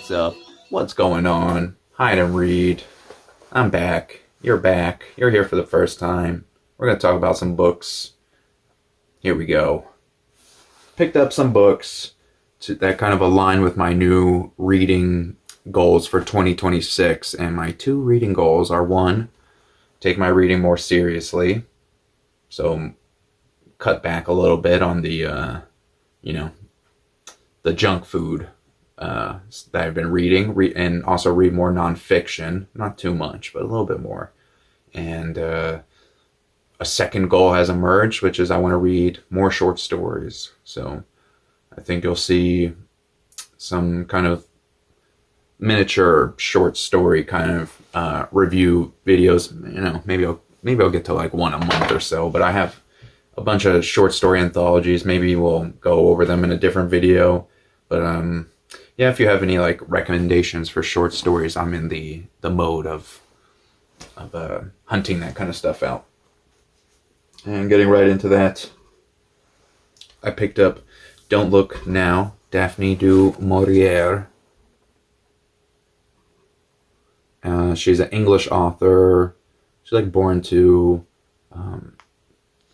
What's up? What's going on? Hide and read. I'm back. You're back. You're here for the first time. We're going to talk about some books. Here we go. Picked up some books that kind of align with my new reading goals for 2026. And my two reading goals are one, take my reading more seriously. So cut back a little bit on the junk food that I've been reading, and also read more nonfiction. Not too much, but a little bit more. And a second goal has emerged, which is I want to read more short stories. So I think you'll see some kind of miniature short story kind of review videos. Maybe I'll get to like one a month or so. But I have a bunch of short story anthologies. Maybe we'll go over them in a different video. But yeah, if you have any like recommendations for short stories, I'm in the mode of hunting that kind of stuff out. And getting right into that, I picked up Don't Look Now, Daphne du Maurier. She's an English author. She's like born to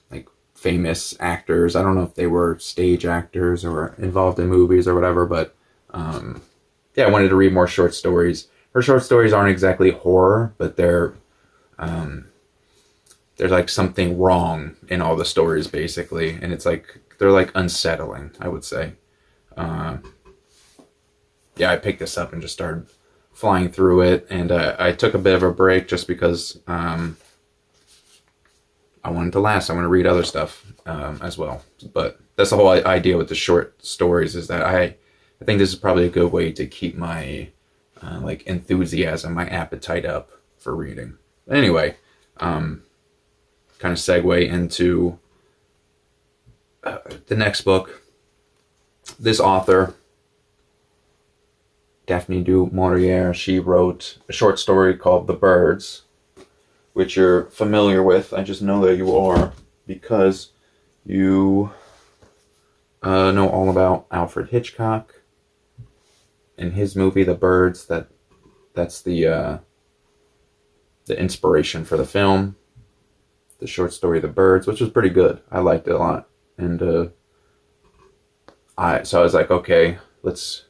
like famous actors. I don't know if they were stage actors or involved in movies or whatever, but yeah, I wanted to read more short stories. Her short stories aren't exactly horror, but there's like something wrong in all the stories basically, and it's like they're like unsettling, I would say. Yeah, I picked this up and just started flying through it, and I took a bit of a break just because I wanted to last. I want to read other stuff as well. But that's the whole idea with the short stories, is that I think this is probably a good way to keep my like enthusiasm, my appetite up for reading. But anyway, kind of segue into the next book. This author, Daphne du Maurier, she wrote a short story called The Birds, which you're familiar with. I just know that you are because you know all about Alfred Hitchcock and his movie The Birds. That's the inspiration for the film, the short story The Birds, which was pretty good. I liked it a lot, and I was like, okay, let's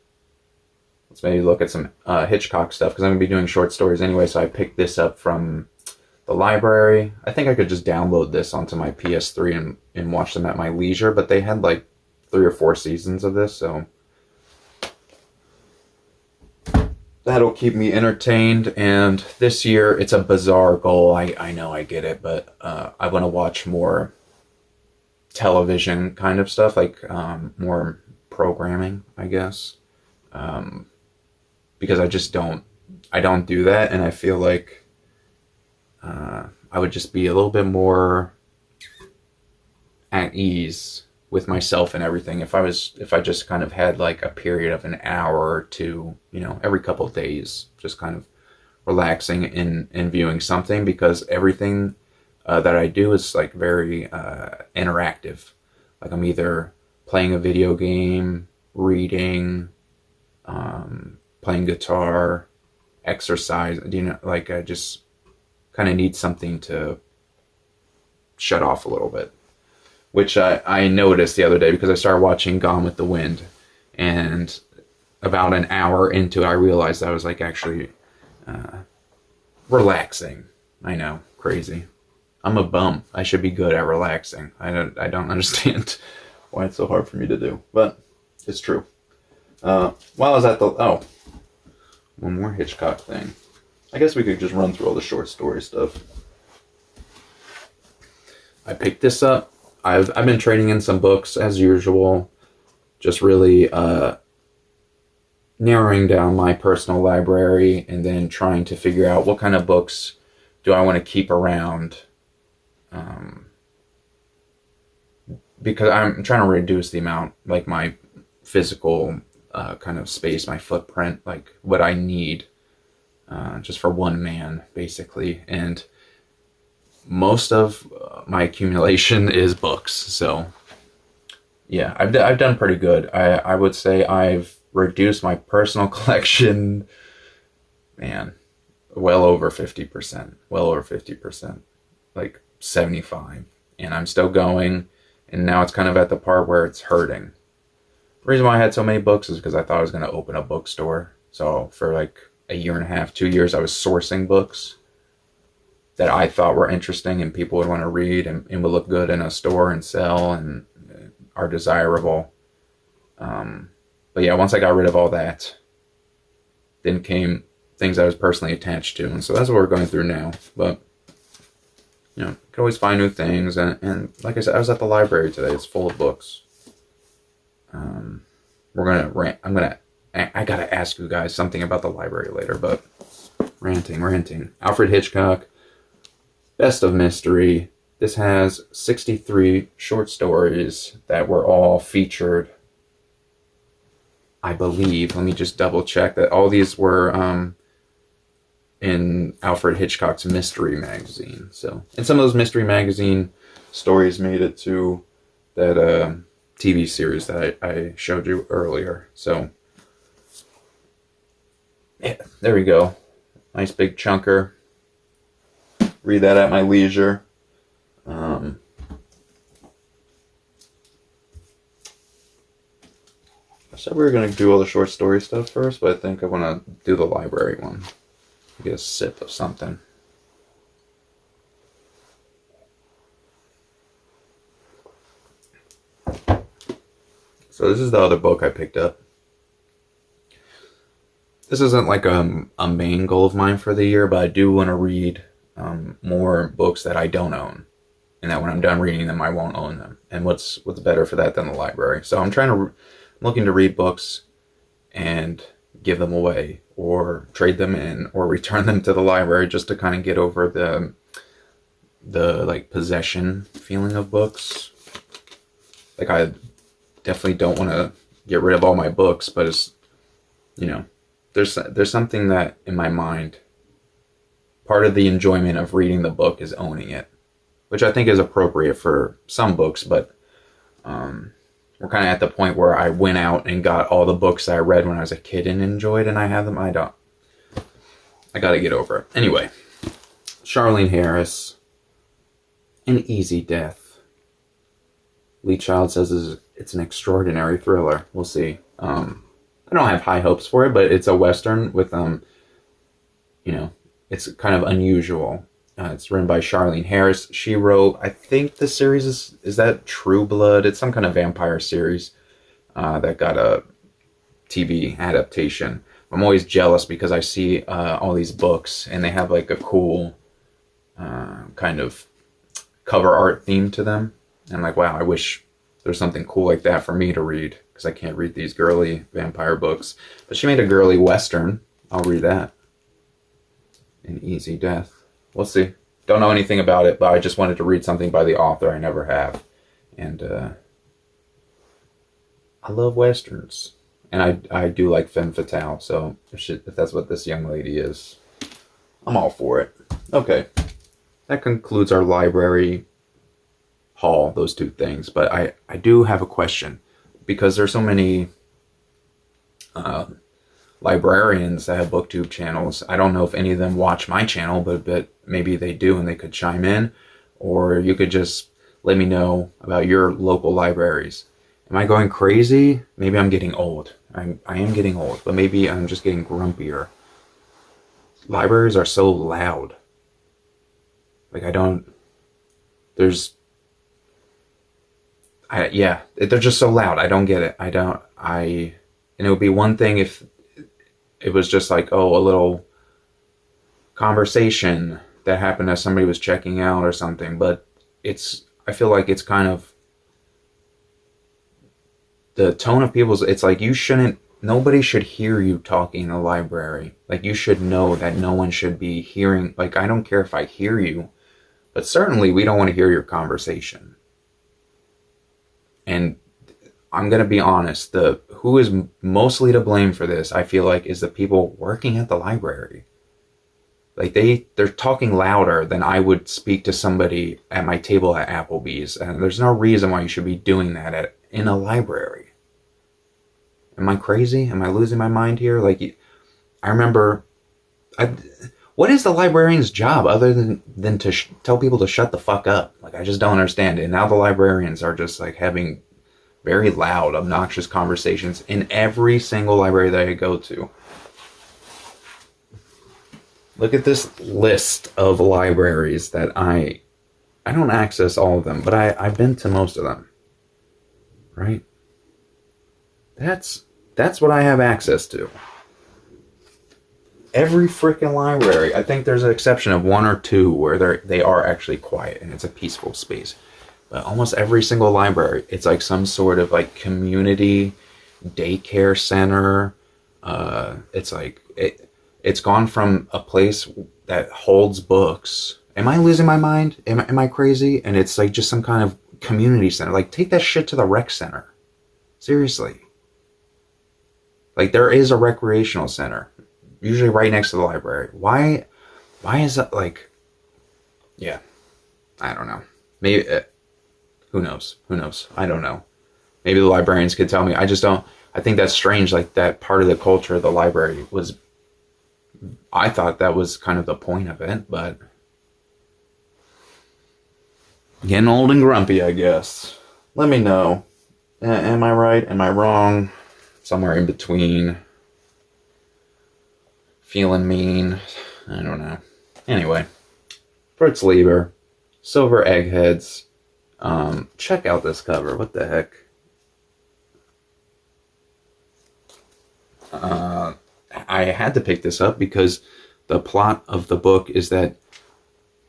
maybe look at some Hitchcock stuff, because I'm gonna be doing short stories anyway. So I picked this up from the library. I think I could just download this onto my PS3 and watch them at my leisure, but they had like 3 or 4 seasons of this, so that'll keep me entertained. And this year, it's a bizarre goal. I know, I get it, but I want to watch more television kind of stuff, like more programming, I guess, because I don't do that, and I feel like I would just be a little bit more at ease with myself and everything if I just kind of had like a period of an hour or two, every couple of days, just kind of relaxing and viewing something, because everything that I do is like very interactive. Like I'm either playing a video game, reading, playing guitar, exercise. Like I just kind of need something to shut off a little bit, which I noticed the other day because I started watching Gone with the Wind, and about an hour into it, I realized I was like actually relaxing. I know, crazy. I'm a bum. I should be good at relaxing. I don't understand why it's so hard for me to do, but it's true. While I was at one more Hitchcock thing. I guess we could just run through all the short story stuff. I picked this up. I've been trading in some books as usual, just really narrowing down my personal library, and then trying to figure out what kind of books do I want to keep around, because I'm trying to reduce the amount, like my physical kind of space, my footprint, like what I need just for one man, basically. And most of my accumulation is books. So yeah, I've done pretty good. I would say I've reduced my personal collection, man, well over 50%. Well over 50%. Like 75. And I'm still going. And now it's kind of at the part where it's hurting. The reason why I had so many books is because I thought I was going to open a bookstore. So for like a year and a half, 2 years, I was sourcing books that I thought were interesting and people would want to read and would look good in a store and sell and are desirable. But yeah, once I got rid of all that, then came things I was personally attached to. And so that's what we're going through now. But, you know, you can always find new things. And like I said, I was at the library today. It's full of books. We're going to rant. I got to ask you guys something about the library later, but ranting. Alfred Hitchcock, Best of Mystery. This has 63 short stories that were all featured, I believe. Let me just double check that all these were in Alfred Hitchcock's Mystery Magazine. So, and some of those Mystery Magazine stories made it to that TV series that I showed you earlier. So, yeah, there we go. Nice big chunker. Read that at my leisure. I said we were going to do all the short story stuff first, but I think I want to do the library one. Get a sip of something. So this is the other book I picked up. This isn't like a main goal of mine for the year, but I do want to read more books that I don't own, and that when I'm done reading them, I won't own them. And what's better for that than the library? So I'm looking to read books and give them away, or trade them in, or return them to the library, just to kind of get over the like possession feeling of books. Like, I definitely don't want to get rid of all my books, but it's, you know, there's something that in my mind, part of the enjoyment of reading the book is owning it, which I think is appropriate for some books, but we're kind of at the point where I went out and got all the books that I read when I was a kid and enjoyed, and I have them. I got to get over it. Anyway, Charlene Harris, An Easy Death. Lee Child says it's an extraordinary thriller. We'll see. I don't have high hopes for it, but it's a Western with, you know, it's kind of unusual. It's written by Charlene Harris. She wrote, I think the series is that True Blood? It's some kind of vampire series that got a TV adaptation. I'm always jealous because I see all these books and they have like a cool kind of cover art theme to them. And I'm like, wow, I wish there's something cool like that for me to read, because I can't read these girly vampire books. But she made a girly Western. I'll read that. An Easy Death. We'll see. Don't know anything about it, but I just wanted to read something by the author. I never have. And I love Westerns. And I do like femme fatale, so if that's what this young lady is, I'm all for it. Okay. That concludes our library haul, those two things. But I do have a question, because there's so many librarians that have booktube channels. I don't know if any of them watch my channel, but maybe they do, and they could chime in, or you could just let me know about your local libraries. Am I going crazy? Maybe I'm getting old. I am getting old, but maybe I'm just getting grumpier. Libraries are so loud. Like, they're just so loud. I don't get it. And it would be one thing if it was just like, oh, a little conversation that happened as somebody was checking out or something, but I feel like it's kind of the tone of it's like nobody should hear you talking in a library. Like, you should know that no one should be hearing, like, I don't care if I hear you, but certainly we don't want to hear your conversation. And I'm going to be honest, who is mostly to blame for this, I feel like, is the people working at the library. Like, they're talking louder than I would speak to somebody at my table at Applebee's. And there's no reason why you should be doing that in a library. Am I crazy? Am I losing my mind here? Like, I remember, I, what is the librarian's job other than to tell people to shut the fuck up? Like, I just don't understand it. And now the librarians are just like having very loud, obnoxious conversations in every single library that I go to. Look at this list of libraries that I don't access all of them, but I've been to most of them. Right? That's what I have access to. Every freaking library. I think there's an exception of one or two where they are actually quiet and it's a peaceful space. But almost every single library, it's like some sort of like community daycare center. It's like it's gone from a place that holds books. Am I losing my mind? Am I crazy? And it's like just some kind of community center. Like, take that shit to the rec center. Seriously. Like, there is a recreational center, usually right next to the library. Why is that, like, yeah, I don't know. Maybe, who knows? I don't know. Maybe the librarians could tell me. I just don't, I think that's strange. Like, that part of the culture of the library was, I thought that was kind of the point of it, but getting old and grumpy, I guess. Let me know. Am I right? Am I wrong? Somewhere in between. Feeling mean. I don't know. Anyway. Fritz Lieber. Silver Eggheads. Check out this cover. What the heck? I had to pick this up because the plot of the book is that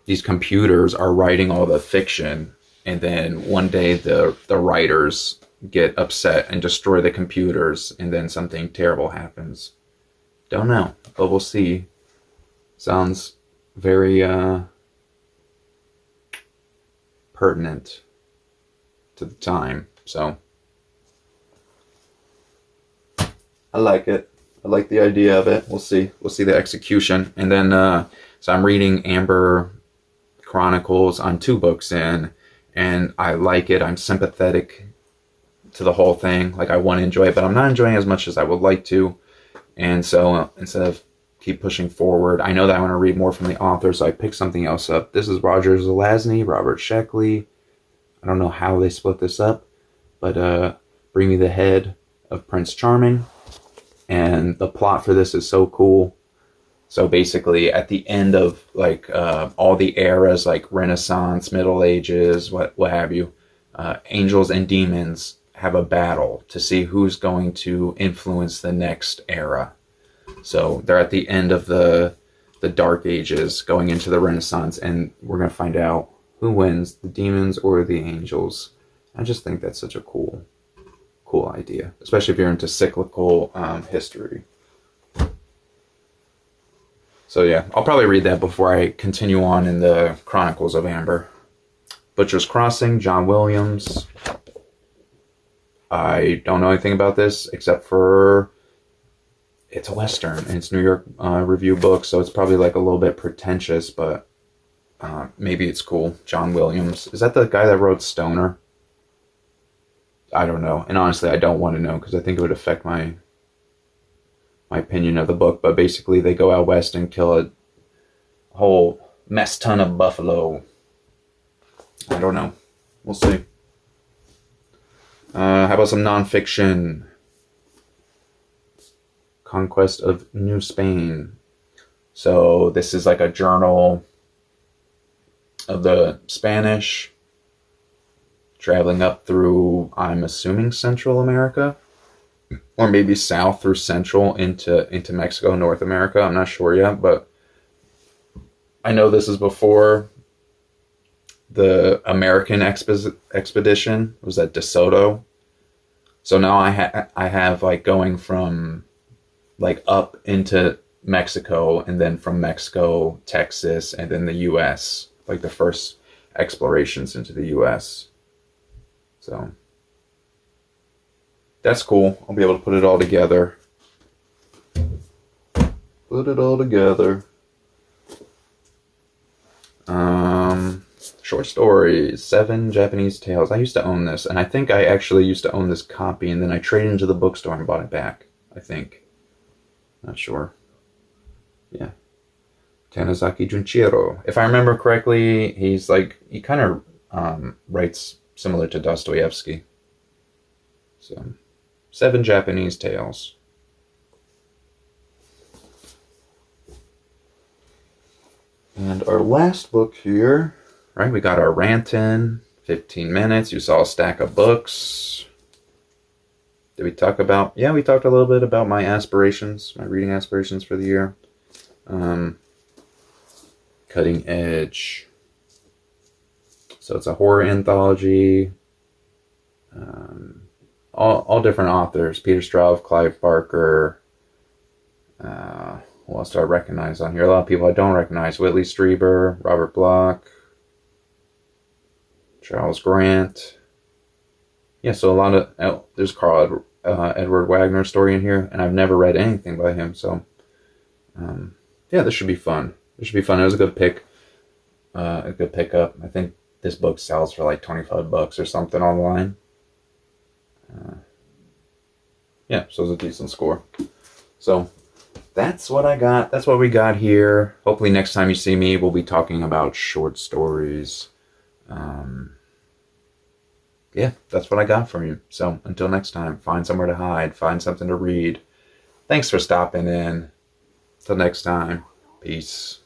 these computers are writing all the fiction, and then one day the writers get upset and destroy the computers, and then something terrible happens. Don't know, but we'll see. Sounds very pertinent to the time, so I like it. I like the idea of it. We'll see the execution. And then so I'm reading Amber Chronicles. I'm 2 books in, and I like it. I'm sympathetic to the whole thing. Like, I want to enjoy it, but I'm not enjoying it as much as I would like to. And so instead of keep pushing forward, I know that I want to read more from the author, so I picked something else up. This is Roger Zelazny, Robert Sheckley. I don't know how they split this up, but Bring Me the Head of Prince Charming. And the plot for this is so cool. So basically, at the end of like all the eras, like Renaissance, Middle Ages, what have you, angels and demons have a battle to see who's going to influence the next era. So they're at the end of the Dark Ages, going into the Renaissance, and we're gonna find out who wins, the demons or the angels. I just think that's such a cool idea, especially if you're into cyclical history. So yeah, I'll probably read that before I continue on in the Chronicles of Amber. Butcher's Crossing, John Williams. I don't know anything about this except for it's a Western and it's New York Review book, so it's probably like a little bit pretentious, but maybe it's cool. John Williams. Is that the guy that wrote Stoner? I don't know. And honestly, I don't want to know because I think it would affect my opinion of the book. But basically, they go out west and kill a whole mess ton of buffalo. I don't know. We'll see. How about some nonfiction? Conquest of New Spain. So this is like a journal of the Spanish traveling up through, I'm assuming, Central America, or maybe south through Central into Mexico, North America. I'm not sure yet, but I know this is before the American expedition. Was that De Soto? So now I have like going from like up into Mexico, and then from Mexico, Texas, and then the U.S., like the first explorations into the U.S. So that's cool. I'll be able to put it all together. Short stories, Seven Japanese Tales. I used to own this, and I think I actually used to own this copy, and then I traded into the bookstore and bought it back. I think. Not sure. Yeah. Tanizaki Junchiro. If I remember correctly, he kind of writes similar to Dostoevsky. So, Seven Japanese Tales. And our last book here, right? We got our rant in, 15 minutes. You saw a stack of books. Did we talk about? Yeah, we talked a little bit about my aspirations, my reading aspirations for the year. Cutting Edge. So it's a horror anthology. All different authors. Peter Straub, Clive Barker. Who else do I recognize on here? A lot of people I don't recognize. Whitley Strieber, Robert Bloch, Charles Grant. Yeah, so a lot of... there's Carl Edward Wagner story in here, and I've never read anything by him, so... yeah, this should be fun. This should be fun. It was a good pick. A good pickup. I think this book sells for like $25 or something online. Yeah, so it's a decent score. So... that's what I got. That's what we got here. Hopefully next time you see me, we'll be talking about short stories. Yeah, that's what I got for you. So until next time, find somewhere to hide. Find something to read. Thanks for stopping in. Till next time. Peace.